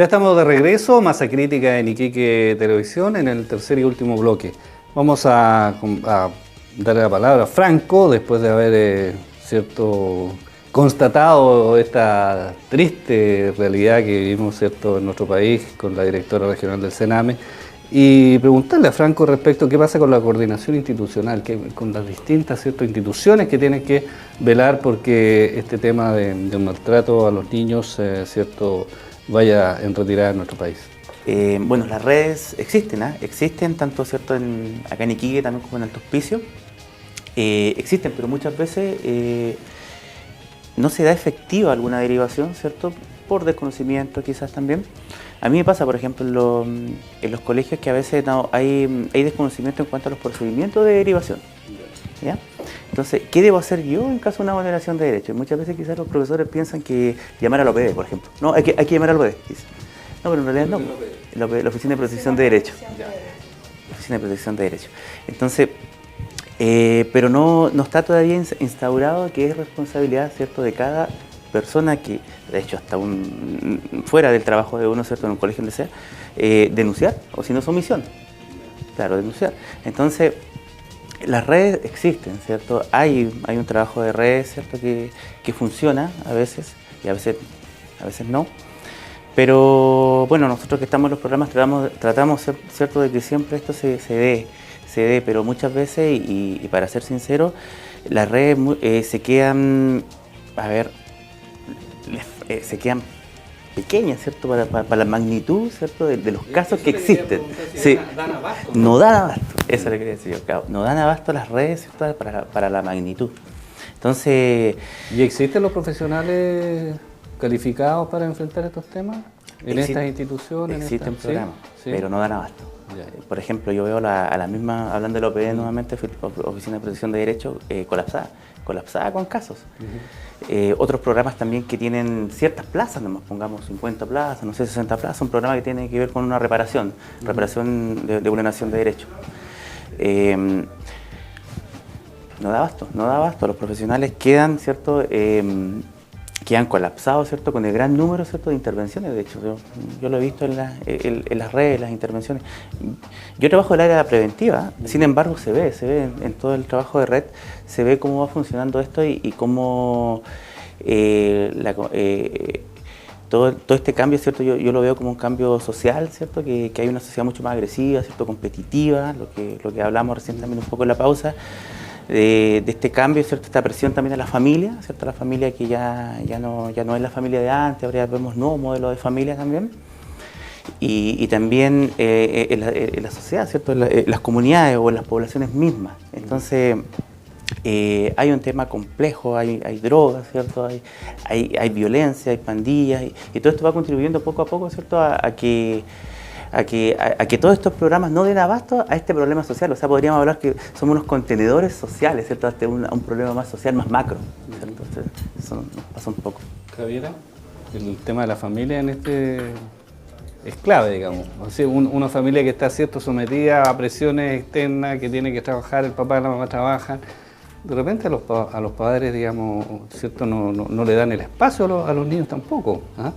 Ya estamos de regreso, Masa Crítica en Iquique Televisión, en el tercer y último bloque. Vamos a darle la palabra a Franco, después de haber constatado esta triste realidad que vivimos en nuestro país con la directora regional del Sename, y preguntarle a Franco respecto a qué pasa con la coordinación institucional, con las distintas instituciones que tienen que velar porque este tema de maltrato a los niños vaya en retirada en nuestro país. Bueno, las redes existen tanto acá en Iquique también como en Alto Hospicio. Existen, pero muchas veces no se da efectiva alguna derivación, ¿cierto? Por desconocimiento quizás también. A mí me pasa, por ejemplo, en los colegios que a veces hay desconocimiento en cuanto a los procedimientos de derivación, ¿ya? Entonces, ¿qué debo hacer yo en caso de una vulneración de derechos? Muchas veces quizás los profesores piensan que llamar a la OPD, por ejemplo. No, hay que llamar a la OPD. No, pero en realidad no. La Oficina de Protección de Derechos. La Oficina de Protección de Derechos. Entonces, pero no está todavía instaurado que es responsabilidad, ¿cierto?, de cada persona que, de hecho, hasta fuera del trabajo de uno, ¿cierto?, en un colegio donde sea, denunciar, o si no es omisión. Claro, denunciar. Entonces, las redes existen, ¿cierto? Hay un trabajo de redes, ¿cierto?, que funciona a veces y a veces no. Pero bueno, nosotros que estamos en los programas tratamos, ¿cierto?, de que siempre esto se dé, pero muchas veces, y para ser sincero, las redes se quedan, se quedan pequeñas, ¿cierto?, para la magnitud, ¿cierto?, de los casos que existen. Sí. No dan abasto, eso es lo que quería decir yo, claro. No dan abasto las redes, ¿cierto?, para la magnitud. Entonces... ¿Y existen los profesionales calificados para enfrentar estos temas en estas instituciones? Existen programas, ¿sí? Pero no dan abasto. Ya. Por ejemplo, yo veo a la misma, hablando de la OPD nuevamente, Oficina de Protección de Derechos, colapsada con casos. Otros programas también que tienen ciertas plazas, nomás pongamos 50 plazas, no sé, 60 plazas, un programa que tiene que ver con una reparación de vulneración de derechos. No da abasto, los profesionales quedan, ¿cierto?, quedan colapsados, ¿cierto?, con el gran número, ¿cierto?, de intervenciones. De hecho, yo lo he visto en las redes, las intervenciones. Yo trabajo en el área preventiva, sin embargo se ve en todo el trabajo de red, se ve cómo va funcionando esto y cómo todo este cambio, ¿cierto?, yo lo veo como un cambio social, ¿cierto?, que hay una sociedad mucho más agresiva, ¿cierto?, competitiva, lo que hablamos recién también un poco en la pausa. De este cambio, ¿cierto?, esta presión también a la familia, ¿cierto?, la familia que ya no es la familia de antes, ahora vemos nuevos modelos de familia también, y también en la sociedad, ¿cierto?, en las comunidades o en las poblaciones mismas. Entonces, hay un tema complejo, hay drogas, ¿cierto?, hay violencia, hay pandillas, y todo esto va contribuyendo poco a poco, ¿cierto?, a que todos estos programas no den abasto a este problema social. O sea, podríamos hablar que somos unos contenedores sociales, ¿cierto?, hasta un problema más social, más macro, ¿cierto? Entonces, eso nos pasa un poco. Javiera, el tema de la familia es clave, digamos. O sea, una familia que está, ¿cierto?, sometida a presiones externas, que tiene que trabajar, el papá y la mamá trabajan. De repente a los padres, digamos, ¿cierto?, no le dan el espacio a los niños tampoco, ¿ah?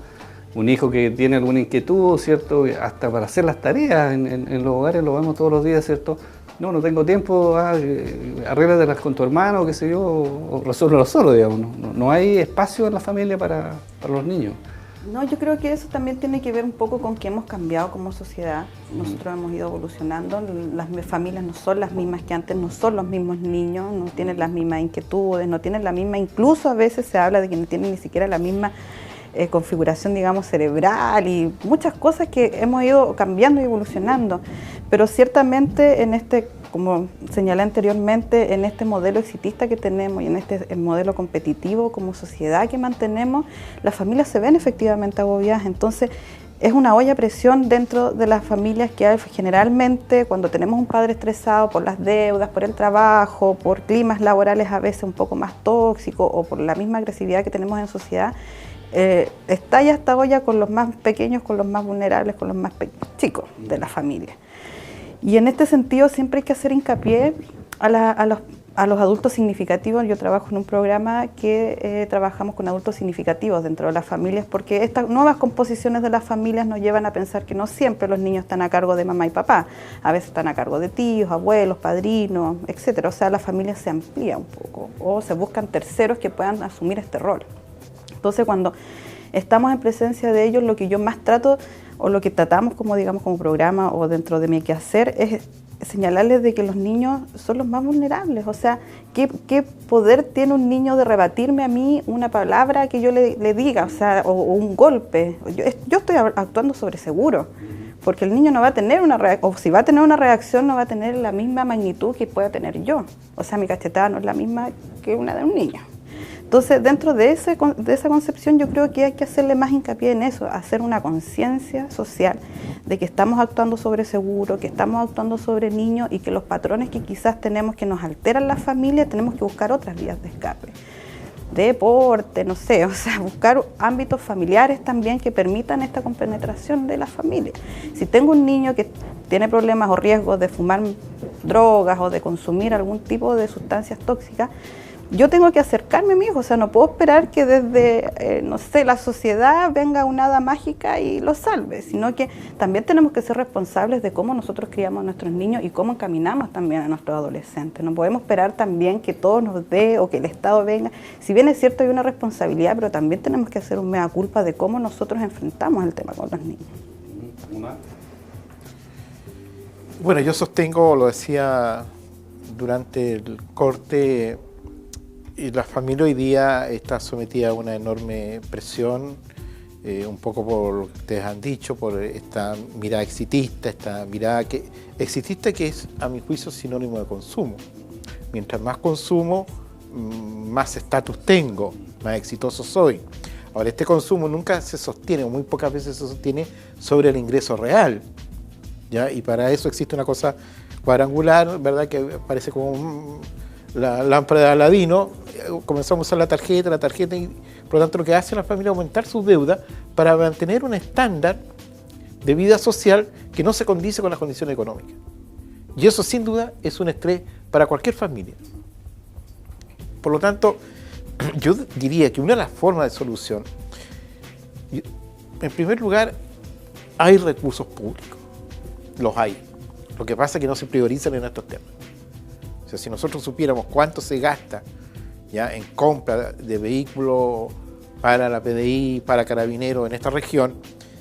Un hijo que tiene alguna inquietud, ¿cierto?, hasta para hacer las tareas en los hogares lo vemos todos los días, ¿cierto? No tengo tiempo, arréglatelas con tu hermano, qué sé yo, o resuélvelo solo, digamos. No hay espacio en la familia para los niños. No, yo creo que eso también tiene que ver un poco con que hemos cambiado como sociedad. Nosotros hemos ido evolucionando, las familias no son las mismas que antes, no son los mismos niños, no tienen las mismas inquietudes, no tienen la misma, incluso a veces se habla de que no tienen ni siquiera la misma configuración, digamos, cerebral y muchas cosas que hemos ido cambiando y evolucionando. Pero ciertamente como señalé anteriormente, en este modelo exitista que tenemos y en este modelo competitivo como sociedad que mantenemos, las familias se ven efectivamente agobiadas. Entonces, es una olla a presión dentro de las familias que hay, generalmente cuando tenemos un padre estresado por las deudas, por el trabajo, por climas laborales a veces un poco más tóxicos o por la misma agresividad que tenemos en sociedad, estalla esta olla con los más pequeños, con los más vulnerables, con los más chicos de la familia. Y en este sentido siempre hay que hacer hincapié a los a los adultos significativos. Yo trabajo en un programa que trabajamos con adultos significativos dentro de las familias, porque estas nuevas composiciones de las familias nos llevan a pensar que no siempre los niños están a cargo de mamá y papá, a veces están a cargo de tíos, abuelos, padrinos, etcétera. O sea, la familia se amplía un poco o se buscan terceros que puedan asumir este rol. Entonces, cuando estamos en presencia de ellos, lo que yo más trato o lo que tratamos como, digamos, como programa o dentro de mi quehacer es señalarles de que los niños son los más vulnerables. O sea, ¿qué poder tiene un niño de rebatirme a mí una palabra que yo le diga, o sea, o un golpe? Yo estoy actuando sobre seguro, porque el niño no va a tener una reacción, o si va a tener una reacción, no va a tener la misma magnitud que pueda tener yo. O sea, mi cachetada no es la misma que una de un niño. Entonces, dentro de esa concepción, yo creo que hay que hacerle más hincapié en eso, hacer una conciencia social de que estamos actuando sobre seguro, que estamos actuando sobre niños y que los patrones que quizás tenemos que nos alteran la familia, tenemos que buscar otras vías de escape. Deporte, no sé, o sea, buscar ámbitos familiares también que permitan esta compenetración de la familia. Si tengo un niño que tiene problemas o riesgos de fumar drogas o de consumir algún tipo de sustancias tóxicas, yo tengo que acercarme a mi hijo, o sea, no puedo esperar que desde, no sé, la sociedad venga una hada mágica y lo salve, sino que también tenemos que ser responsables de cómo nosotros criamos a nuestros niños y cómo encaminamos también a nuestros adolescentes. No podemos esperar también que todo nos dé o que el Estado venga. Si bien es cierto hay una responsabilidad, pero también tenemos que hacer un mea culpa de cómo nosotros enfrentamos el tema con los niños. Bueno, yo sostengo, lo decía durante el corte, y la familia hoy día está sometida a una enorme presión, un poco por lo que ustedes han dicho, por esta mirada exitista, esta mirada exitista que es, a mi juicio, sinónimo de consumo. Mientras más consumo, más estatus tengo, más exitoso soy. Ahora, este consumo nunca se sostiene, o muy pocas veces se sostiene, sobre el ingreso real, ¿ya? Y para eso existe una cosa cuadrangular, ¿verdad?, que parece como la lámpara de Aladino. Comenzamos a usar la tarjeta, y por lo tanto lo que hace la familia es aumentar su deuda para mantener un estándar de vida social que no se condice con las condiciones económicas. Y eso sin duda es un estrés para cualquier familia. Por lo tanto, yo diría que una de las formas de solución, en primer lugar, hay recursos públicos, los hay. Lo que pasa es que no se priorizan en estos temas. O sea, si nosotros supiéramos cuánto se gasta ya en compra de vehículos para la PDI, para Carabineros en esta región,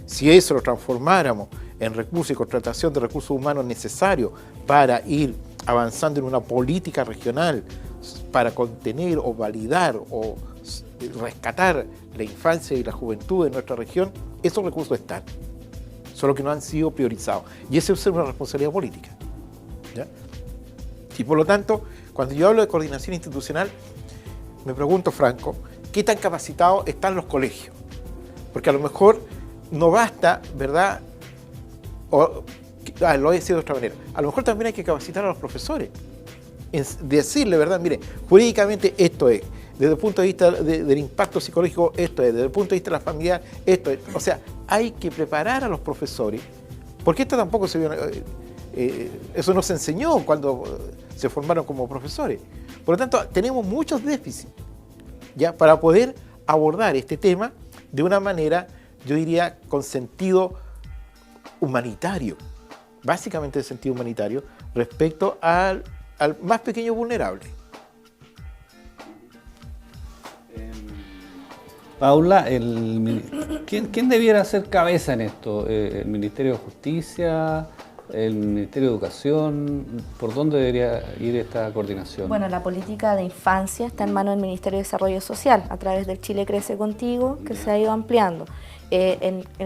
si eso lo transformáramos en recursos y contratación de recursos humanos necesarios para ir avanzando en una política regional para contener o validar o rescatar la infancia y la juventud de nuestra región, esos recursos están, solo que no han sido priorizados. Y esa es una responsabilidad política, ¿ya? Y por lo tanto, cuando yo hablo de coordinación institucional, me pregunto, Franco, ¿qué tan capacitados están los colegios? Porque a lo mejor no basta, ¿verdad? Lo voy a decir de otra manera. A lo mejor también hay que capacitar a los profesores. Decirle, ¿verdad? Mire, jurídicamente esto es. Desde el punto de vista del impacto psicológico, esto es. Desde el punto de vista de la familia, esto es. O sea, hay que preparar a los profesores, porque esto tampoco se vio... eso no se enseñó cuando se formaron como profesores. Por lo tanto, tenemos muchos déficits ya para poder abordar este tema de una manera, yo diría, con sentido humanitario, básicamente de sentido humanitario, respecto al más pequeño vulnerable. Paula, ¿quién debiera ser cabeza en esto? ¿El Ministerio de Justicia? ¿El Ministerio de Educación? ¿Por dónde debería ir esta coordinación? Bueno, la política de infancia está en manos del Ministerio de Desarrollo Social, a través del Chile Crece Contigo, que se ha ido ampliando.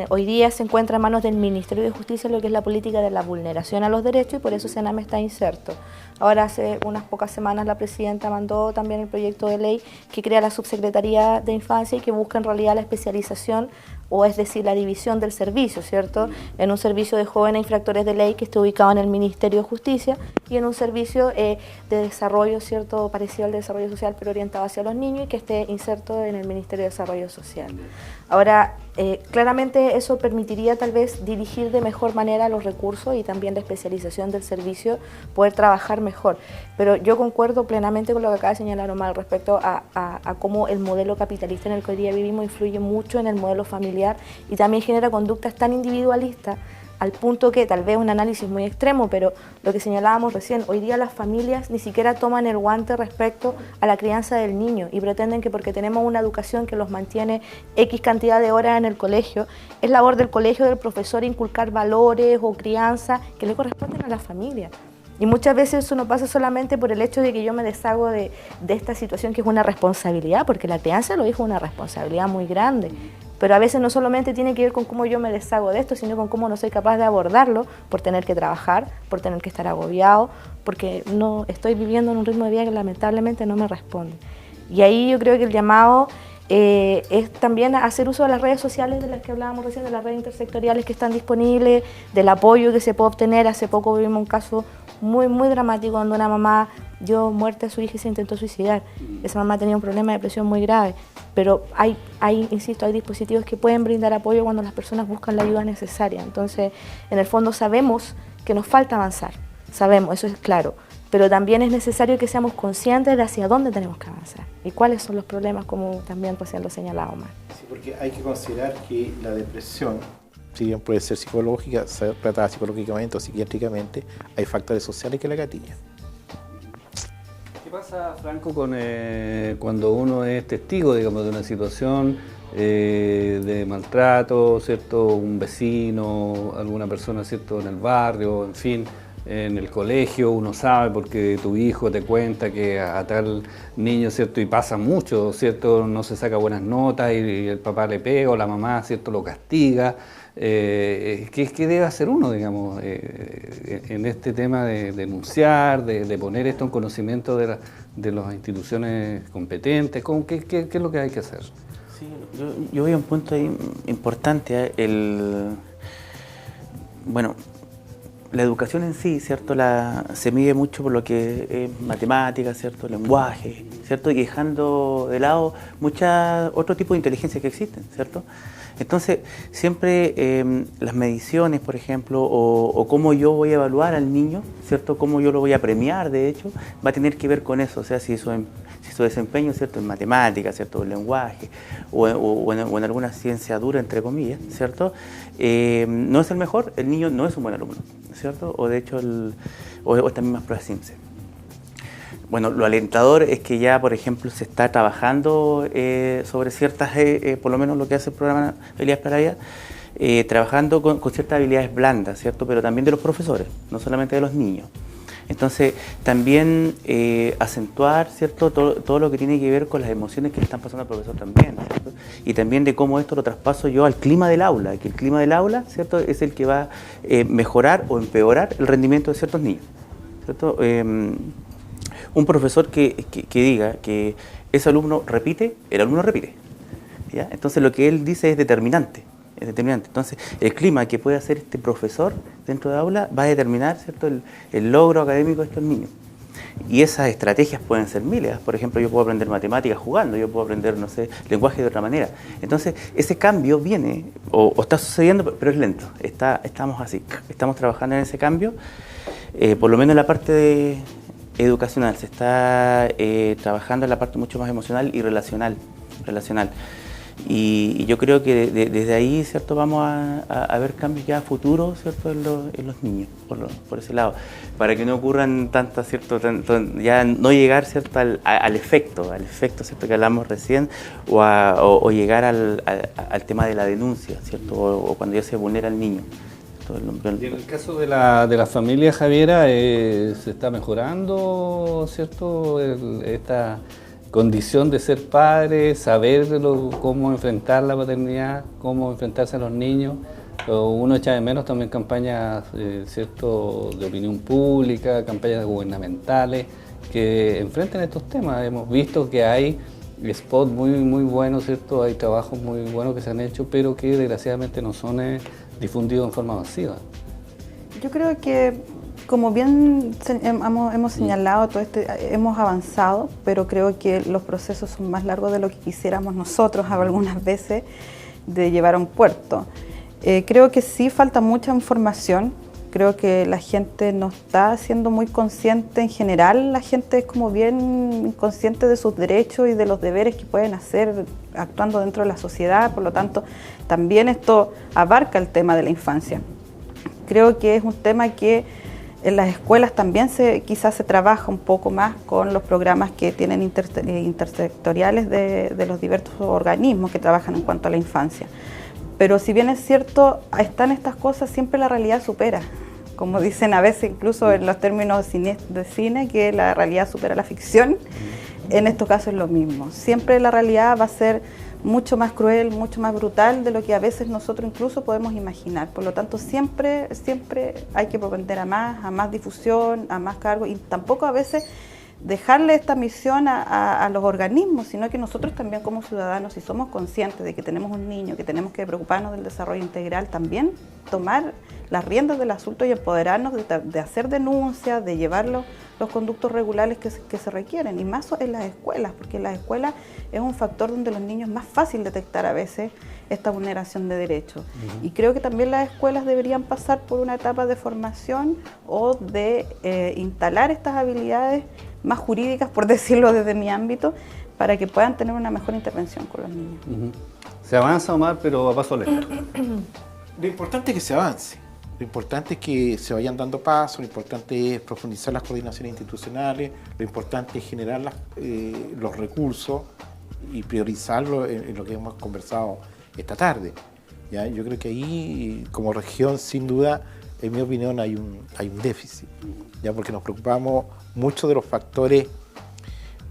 Hoy día se encuentra en manos del Ministerio de Justicia lo que es la política de la vulneración a los derechos, y por eso Sename está inserto. Ahora, hace unas pocas semanas, la presidenta mandó también el proyecto de ley que crea la Subsecretaría de Infancia y que busca en realidad la especialización, o es decir, la división del servicio, ¿cierto? En un servicio de jóvenes infractores de ley que esté ubicado en el Ministerio de Justicia, y en un servicio de desarrollo, ¿cierto?, parecido al de desarrollo social, pero orientado hacia los niños, y que esté inserto en el Ministerio de Desarrollo Social. Ahora, Claramente eso permitiría tal vez dirigir de mejor manera los recursos y también la especialización del servicio, poder trabajar mejor. Pero yo concuerdo plenamente con lo que acaba de señalar Omar respecto a cómo el modelo capitalista en el que hoy día vivimos influye mucho en el modelo familiar y también genera conductas tan individualistas, al punto que tal vez un análisis muy extremo, pero lo que señalábamos recién, hoy día las familias ni siquiera toman el guante respecto a la crianza del niño y pretenden que porque tenemos una educación que los mantiene X cantidad de horas en el colegio, es labor del colegio, del profesor, inculcar valores o crianza que le corresponden a la familia. Y muchas veces eso no pasa solamente por el hecho de que yo me deshago de esta situación que es una responsabilidad, porque la crianza de los hijos es una responsabilidad muy grande. Pero a veces no solamente tiene que ver con cómo yo me deshago de esto, sino con cómo no soy capaz de abordarlo por tener que trabajar, por tener que estar agobiado, porque no estoy viviendo en un ritmo de vida que lamentablemente no me responde. Y ahí yo creo que el llamado es también hacer uso de las redes sociales de las que hablábamos recién, de las redes intersectoriales que están disponibles, del apoyo que se puede obtener. Hace poco vivimos un caso muy dramático donde una mamá dio muerte a su hija y se intentó suicidar. Esa mamá tenía un problema de depresión muy grave, pero insisto, hay dispositivos que pueden brindar apoyo cuando las personas buscan la ayuda necesaria. Entonces, en el fondo sabemos que nos falta avanzar, sabemos, eso es claro, pero también es necesario que seamos conscientes de hacia dónde tenemos que avanzar y cuáles son los problemas, como también recién lo señalaba Omar. Sí, porque hay que considerar que la depresión, si bien puede ser psicológica, ser tratada psicológicamente o psiquiátricamente, hay factores sociales que la gatillan. ¿Qué pasa, Franco, cuando uno es testigo, digamos, de una situación de maltrato, ¿cierto? Un vecino, alguna persona, ¿cierto? En el barrio, en fin, en el colegio, uno sabe porque tu hijo te cuenta que a tal niño, ¿cierto? Y pasa mucho, ¿cierto? No se saca buenas notas y el papá le pega o la mamá, ¿cierto? Lo castiga. ¿Qué debe hacer uno, digamos, en este tema de denunciar, de poner esto en conocimiento de las instituciones competentes? ¿Qué es lo que hay que hacer? Sí, yo veo un punto ahí importante. Bueno, la educación en sí, ¿cierto? Se mide mucho por lo que es matemática, ¿cierto? Lenguaje, ¿cierto? Y dejando de lado otro tipo de inteligencia que existen, ¿cierto? Entonces, siempre las mediciones, por ejemplo, o cómo yo voy a evaluar al niño, ¿cierto? Cómo yo lo voy a premiar, de hecho, va a tener que ver con eso, o sea, si su desempeño, ¿cierto? En matemáticas, ¿cierto? En lenguaje, o en alguna ciencia dura, entre comillas, ¿cierto? No es el mejor, el niño no es un buen alumno, ¿cierto? O de hecho, o estas mismas pruebas Simpson. Bueno, lo alentador es que ya, por ejemplo, se está trabajando sobre ciertas, por lo menos lo que hace el programa Habilidades para la Vida, trabajando con ciertas habilidades blandas, ¿cierto? Pero también de los profesores, no solamente de los niños. Entonces, también acentuar, ¿cierto? Todo lo que tiene que ver con las emociones que le están pasando al profesor también, ¿cierto? Y también de cómo esto lo traspaso yo al clima del aula, que el clima del aula, ¿cierto? Es el que va a mejorar o empeorar el rendimiento de ciertos niños, ¿cierto? Un profesor que diga que ese alumno repite, el alumno repite, ¿ya? Entonces lo que él dice es determinante. Entonces el clima que puede hacer este profesor dentro de aula va a determinar, ¿cierto? el logro académico de estos niños. Y esas estrategias pueden ser miles. Por ejemplo, yo puedo aprender matemáticas jugando, yo puedo aprender, no sé, lenguaje de otra manera. Entonces ese cambio viene, o está sucediendo, pero es lento. Estamos así, estamos trabajando en ese cambio, por lo menos en la parte educacional, se está trabajando en la parte mucho más emocional y relacional. Y yo creo que desde ahí, ¿cierto? Vamos a ver cambios ya futuros, ¿cierto? En los niños, por ese lado, para que no ocurran tantas, ¿cierto? Ya no llegar, ¿cierto? al efecto, ¿cierto? Que hablamos recién, o llegar al tema de la denuncia, ¿cierto? O cuando ya se vulnera al niño. Y en el caso de la familia, Javiera, ¿se está mejorando, cierto, esta condición de ser padre, saber cómo enfrentar la paternidad, cómo enfrentarse a los niños? Uno echa de menos también campañas, cierto, de opinión pública, campañas gubernamentales que enfrenten estos temas. Hemos visto que hay spots muy buenos, cierto, hay trabajos muy buenos que se han hecho, pero que desgraciadamente no son difundido en forma masiva. Yo creo que, como bien hemos señalado, hemos avanzado, pero creo que los procesos son más largos de lo que quisiéramos nosotros algunas veces. de llevar a un puerto. Creo que sí falta mucha información. Creo que la gente no está siendo muy consciente en general, la gente es como bien consciente de sus derechos y de los deberes que pueden hacer actuando dentro de la sociedad, por lo tanto también esto abarca el tema de la infancia. Creo que es un tema que en las escuelas también quizás se trabaja un poco más con los programas que tienen intersectoriales de los diversos organismos que trabajan en cuanto a la infancia. Pero si bien es cierto, están estas cosas, siempre la realidad supera. Como dicen a veces, incluso en los términos de cine, que la realidad supera la ficción, en estos casos es lo mismo. Siempre la realidad va a ser mucho más cruel, mucho más brutal de lo que a veces nosotros incluso podemos imaginar. Por lo tanto, siempre hay que propender a más difusión, a más cargos, y tampoco a veces dejarle esta misión a los organismos, sino que nosotros también como ciudadanos, si somos conscientes de que tenemos un niño, que tenemos que preocuparnos del desarrollo integral, también tomar las riendas del asunto y empoderarnos de hacer denuncias, de llevar los conductos regulares que se requieren, y más en las escuelas, porque en las escuelas es un factor donde los niños es más fácil detectar a veces esta vulneración de derechos. Y creo que también las escuelas deberían pasar por una etapa de formación o de instalar estas habilidades más jurídicas, por decirlo desde mi ámbito, para que puedan tener una mejor intervención con los niños. Se avanza, Omar, pero a paso lento. Lo importante es que se avance, lo importante es que se vayan dando pasos, lo importante es profundizar las coordinaciones institucionales, lo importante es generar los recursos y priorizarlo en lo que hemos conversado esta tarde. ¿Ya? Yo creo que ahí, como región, sin duda, en mi opinión, hay un déficit, ¿ya? Porque nos preocupamos mucho de los factores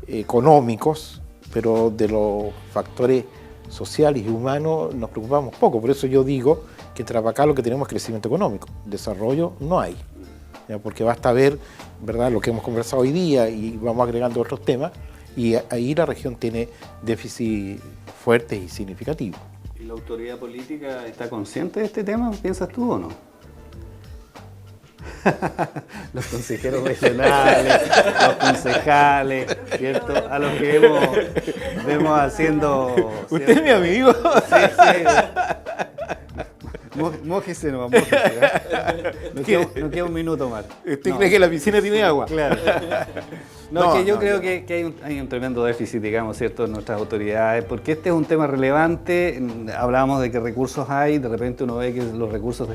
económicos, pero de los factores sociales y humanos nos preocupamos poco. Por eso yo digo que en Tarapacá lo que tenemos es crecimiento económico, desarrollo no hay, ¿ya? Porque basta ver, ¿verdad?, lo que hemos conversado hoy día y vamos agregando otros temas, y ahí la región tiene déficit fuertes y significativos. ¿Y la autoridad política está consciente de este tema, piensas tú o no? Los consejeros regionales, los concejales, ¿cierto? A los que vemos haciendo... ¿Usted es mi amigo? Sí. Mójese nomás, mójese. No queda un minuto más. ¿Usted cree que la piscina tiene agua? Claro. No, es que yo creo que hay un tremendo déficit, digamos, ¿cierto?, en nuestras autoridades, porque este es un tema relevante. Hablábamos de que recursos hay, de repente uno ve que los recursos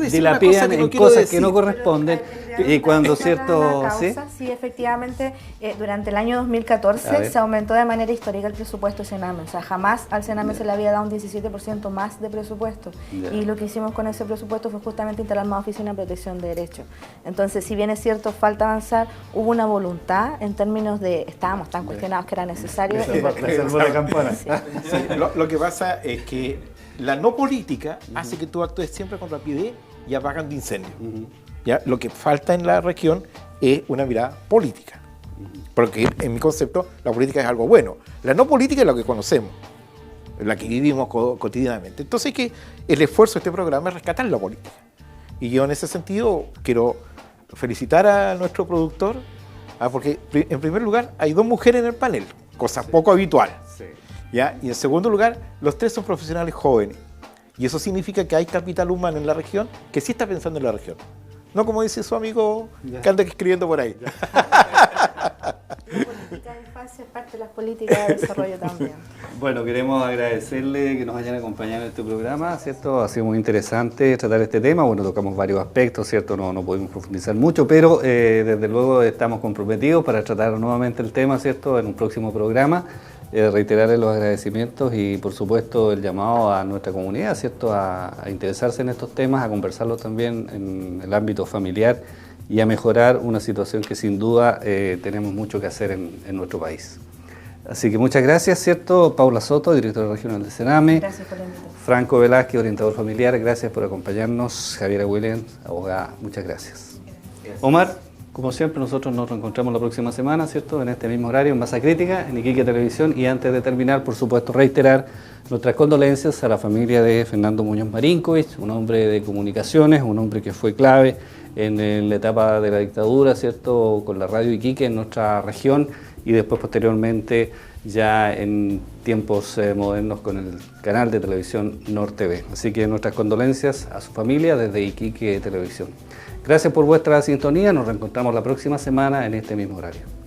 dilapidan en cosas que no corresponden. Y cuando, ¿cierto? Sí, efectivamente, durante el año 2014 se aumentó de manera histórica el presupuesto Sename. O sea, jamás al Sename se le había dado un 17% más de presupuesto. Y lo que hicimos con ese presupuesto fue justamente instalar más oficinas de protección de derechos. Entonces, si bien es cierto, falta avanzar, hubo una voluntad en términos de, estábamos tan cuestionados que era necesario. Lo que pasa es que la no política hace que tú actúes siempre con rapidez y apagando incendios. ¿Ya? Lo que falta en la región es una mirada política, porque en mi concepto la política es algo bueno. La no política es lo que conocemos, la que vivimos cotidianamente. Entonces que el esfuerzo de este programa es rescatar la política. Y yo en ese sentido quiero felicitar a nuestro productor, porque en primer lugar hay 2 mujeres en el panel, cosa poco habitual. ¿Ya? Y en segundo lugar, los 3 son profesionales jóvenes. Y eso significa que hay capital humano en la región que sí está pensando en la región. No como dice su amigo que anda escribiendo por ahí. La política de infancia es parte de las políticas de desarrollo también. Bueno, queremos agradecerle que nos hayan acompañado en este programa, ¿cierto? Ha sido muy interesante tratar este tema. Bueno, tocamos varios aspectos, ¿cierto? No pudimos profundizar mucho, pero desde luego estamos comprometidos para tratar nuevamente el tema, ¿cierto?, en un próximo programa. Reiterarle los agradecimientos y, por supuesto, el llamado a nuestra comunidad, ¿cierto?, a interesarse en estos temas, a conversarlos también en el ámbito familiar y a mejorar una situación que sin duda tenemos mucho que hacer en nuestro país. Así que muchas gracias, ¿cierto? Paula Soto, directora regional de Sename. Gracias por la invitación. Franco Velázquez, orientador familiar, gracias por acompañarnos. Javiera Williams, abogada, muchas gracias. Omar, como siempre, nosotros nos reencontramos la próxima semana, ¿cierto?, en este mismo horario, en Masa Crítica, en Iquique Televisión. Y antes de terminar, por supuesto, reiterar nuestras condolencias a la familia de Fernando Muñoz Marinkovic, un hombre de comunicaciones, un hombre que fue clave en la etapa de la dictadura, ¿cierto?, con la radio Iquique en nuestra región, y después posteriormente ya en tiempos modernos con el canal de televisión Nor TV. Así que nuestras condolencias a su familia desde Iquique Televisión. Gracias por vuestra sintonía, nos reencontramos la próxima semana en este mismo horario.